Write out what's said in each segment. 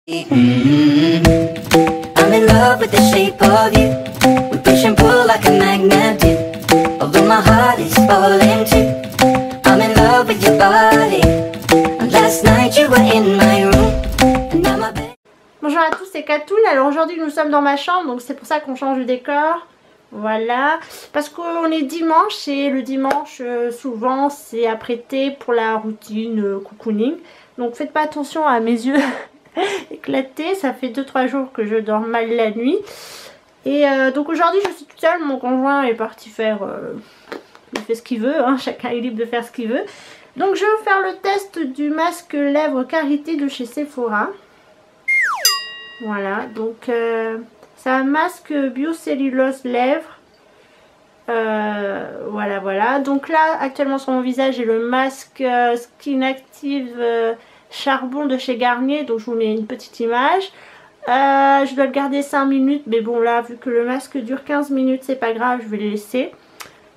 I'm in love with the shape of you. We push and pull like a magnet do. Although my heart is falling too. I'm in love with your body. And last night you were in my room. And now my bed. Bonjour à tous, c'est Katoun. Alors aujourd'hui nous sommes dans ma chambre, donc c'est pour ça qu'on change de décor. Voilà, parce qu'on est dimanche et le dimanche souvent c'est apprêté pour la routine cocooning. Donc faites pas attention à mes yeux éclatés, ça fait 2-3 jours que je dors mal la nuit. Et donc aujourd'hui je suis toute seule, mon conjoint est parti faire, il fait ce qu'il veut, hein, chacun est libre de faire ce qu'il veut. Donc je vais faire le test du masque lèvres Karité de chez Sephora. Voilà, donc c'est un masque biocellulose lèvres. Voilà. Donc là, actuellement sur mon visage, j'ai le masque Skin Active charbon de chez Garnier. Donc je vous mets une petite image. Je dois le garder 5 minutes. Mais bon, là, vu que le masque dure 15 minutes, c'est pas grave, je vais le laisser.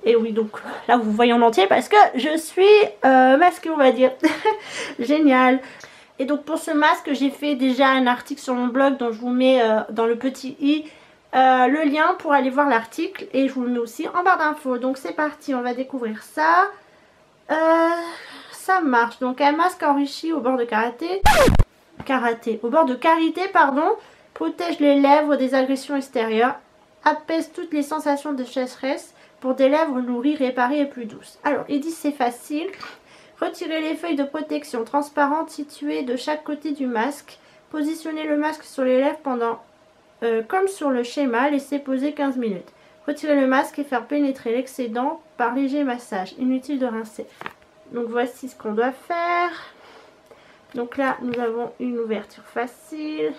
Et oui, donc là, vous voyez en entier parce que je suis masquée, on va dire. Génial. Et donc pour ce masque, j'ai fait déjà un article sur mon blog, dont je vous mets dans le petit i le lien pour aller voir l'article. Et je vous le mets aussi en barre d'infos. Donc c'est parti, on va découvrir ça. Ça marche. Donc un masque enrichi au bord de karité. Au bord de karité, pardon. Protège les lèvres des agressions extérieures. Apaise toutes les sensations de sécheresse pour des lèvres nourries, réparées et plus douces. Alors, il dit c'est facile. Retirez les feuilles de protection transparentes situées de chaque côté du masque. Positionnez le masque sur les lèvres pendant, comme sur le schéma, laissez poser 15 minutes. Retirez le masque et faire pénétrer l'excédent par léger massage. Inutile de rincer. Donc voici ce qu'on doit faire. Donc là, nous avons une ouverture facile.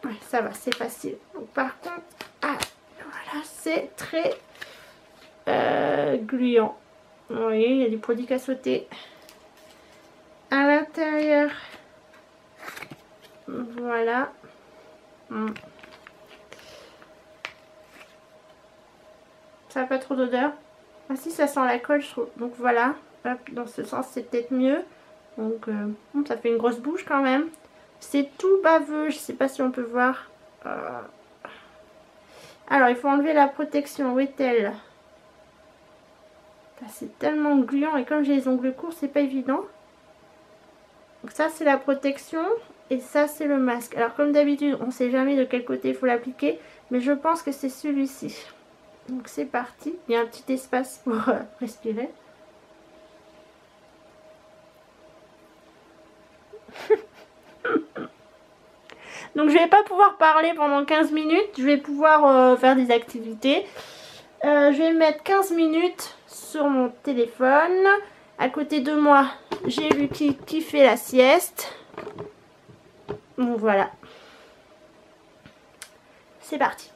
Ouais, ça va, c'est facile. Donc par contre, voilà, c'est très gluant. Vous voyez, il y a du produit qui a sauté à l'intérieur. Voilà. Ça n'a pas trop d'odeur. Ah si, ça sent la colle, je trouve. Donc voilà. Hop, dans ce sens, c'est peut-être mieux. Donc, ça fait une grosse bouche quand même. C'est tout baveux. Je ne sais pas si on peut voir. Alors, il faut enlever la protection. Où est-elle ? C'est tellement gluant et comme j'ai les ongles courts, c'est pas évident. Donc ça, c'est la protection et ça, c'est le masque. Alors, comme d'habitude, on ne sait jamais de quel côté il faut l'appliquer, mais je pense que c'est celui-ci. Donc, c'est parti. Il y a un petit espace pour respirer. Donc, je vais pas pouvoir parler pendant 15 minutes. Je vais pouvoir faire des activités. Je vais mettre 15 minutes sur mon téléphone. À côté de moi, j'ai Lucky qui fait la sieste. Donc voilà. C'est parti.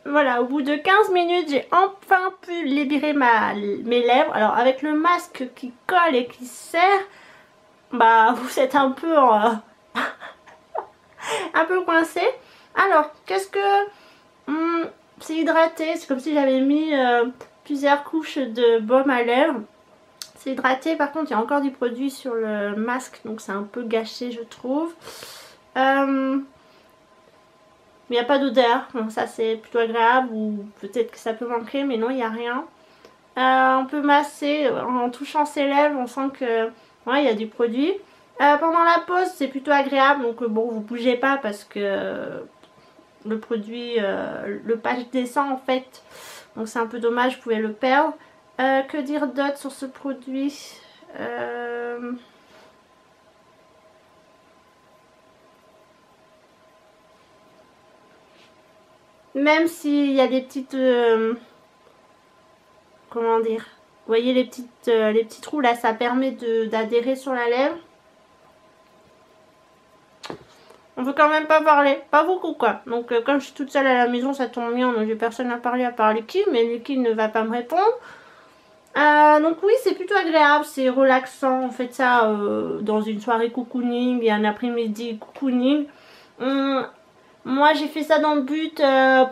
Voilà, au bout de 15 minutes, j'ai enfin pu libérer mes lèvres. Alors, avec le masque qui colle et qui serre, bah, vous êtes un peu un peu coincé. Alors, qu'est-ce que... c'est hydraté, c'est comme si j'avais mis plusieurs couches de baume à lèvres. C'est hydraté, par contre, il y a encore du produit sur le masque, donc c'est un peu gâché, je trouve. Mais il n'y a pas d'odeur, donc ça c'est plutôt agréable, ou peut-être que ça peut manquer, mais non, il n'y a rien. On peut masser en touchant ses lèvres, on sent que ouais, il y a du produit. Pendant la pause, c'est plutôt agréable, donc bon, vous bougez pas parce que le produit, le patch descend en fait, donc c'est un peu dommage, vous pouvez le perdre. Que dire d'autre sur ce produit? Même s'il y a des petites... comment dire? Vous voyez les petits trous là, ça permet d'adhérer sur la lèvre. On veut quand même pas parler, pas beaucoup quoi. Donc comme je suis toute seule à la maison, ça tombe bien, donc j'ai personne à parler à part Lucky, mais Lucky ne va pas me répondre. Donc oui, c'est plutôt agréable, c'est relaxant. On fait ça dans une soirée cocooning et un après-midi cocooning. Moi j'ai fait ça dans le but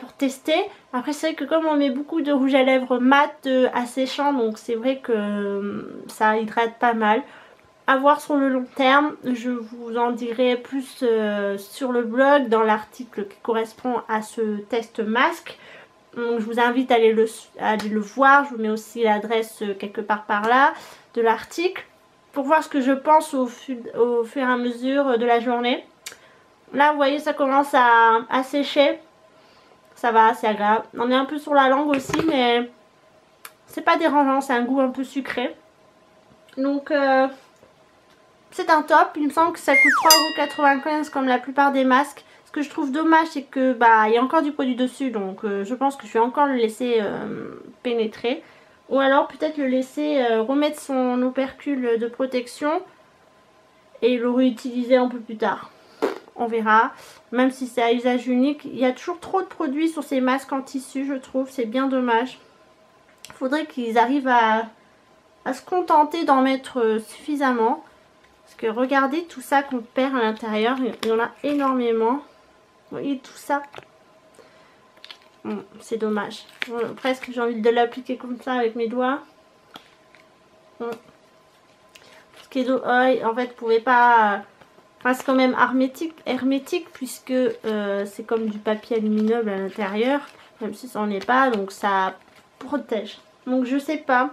pour tester. Après c'est vrai que comme on met beaucoup de rouge à lèvres mat asséchant, donc c'est vrai que ça hydrate pas mal. À voir sur le long terme, je vous en dirai plus sur le blog dans l'article qui correspond à ce test masque. Donc je vous invite à aller le voir, je vous mets aussi l'adresse quelque part par là de l'article pour voir ce que je pense au fur et à mesure de la journée. Là vous voyez ça commence à sécher, ça va, c'est agréable. On est un peu sur la langue aussi mais c'est pas dérangeant, c'est un goût un peu sucré. Donc c'est un top, il me semble que ça coûte 3,95 € comme la plupart des masques. Ce que je trouve dommage c'est que il y a encore du produit dessus, donc je pense que je vais encore le laisser pénétrer. Ou alors peut-être le laisser remettre son opercule de protection et le réutiliser un peu plus tard. On verra, même si c'est à usage unique. Il y a toujours trop de produits sur ces masques en tissu, je trouve, c'est bien dommage. Il faudrait qu'ils arrivent à se contenter d'en mettre suffisamment. Parce que regardez tout ça qu'on perd à l'intérieur, il y en a énormément. Vous voyez tout ça, c'est dommage. Presque j'ai envie de l'appliquer comme ça avec mes doigts. Ce qui est en fait, vous pouvez pas... Enfin, c'est quand même hermétique puisque c'est comme du papier aluminum à l'intérieur. Même si ça n'en est pas, donc ça protège. Donc je sais pas.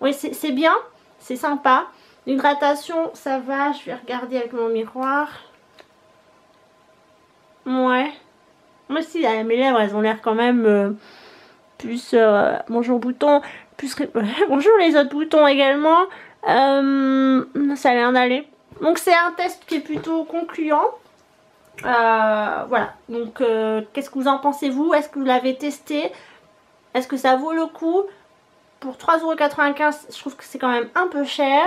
Oui, c'est bien, c'est sympa. L'hydratation, ça va. Je vais regarder avec mon miroir. Ouais. Moi aussi, mes lèvres, elles ont l'air quand même plus... bonjour bouton. Plus... bonjour les autres boutons également. Ça a l'air d'aller. Donc c'est un test qui est plutôt concluant. Voilà. Donc qu'est-ce que vous en pensez vous? Est-ce que vous l'avez testé? Est-ce que ça vaut le coup? Pour 3,95 €, je trouve que c'est quand même un peu cher.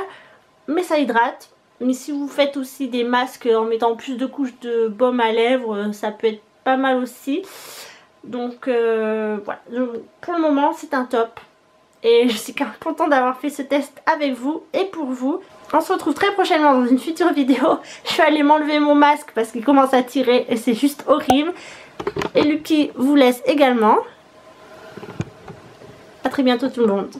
Mais ça hydrate. Mais si vous faites aussi des masques en mettant plus de couches de baume à lèvres, ça peut être pas mal aussi. Donc voilà, pour le moment c'est un top. Et je suis quand même contente d'avoir fait ce test avec vous et pour vous. On se retrouve très prochainement dans une future vidéo. Je vais aller m'enlever mon masque parce qu'il commence à tirer et c'est juste horrible. Et Lucky vous laisse également. A très bientôt tout le monde.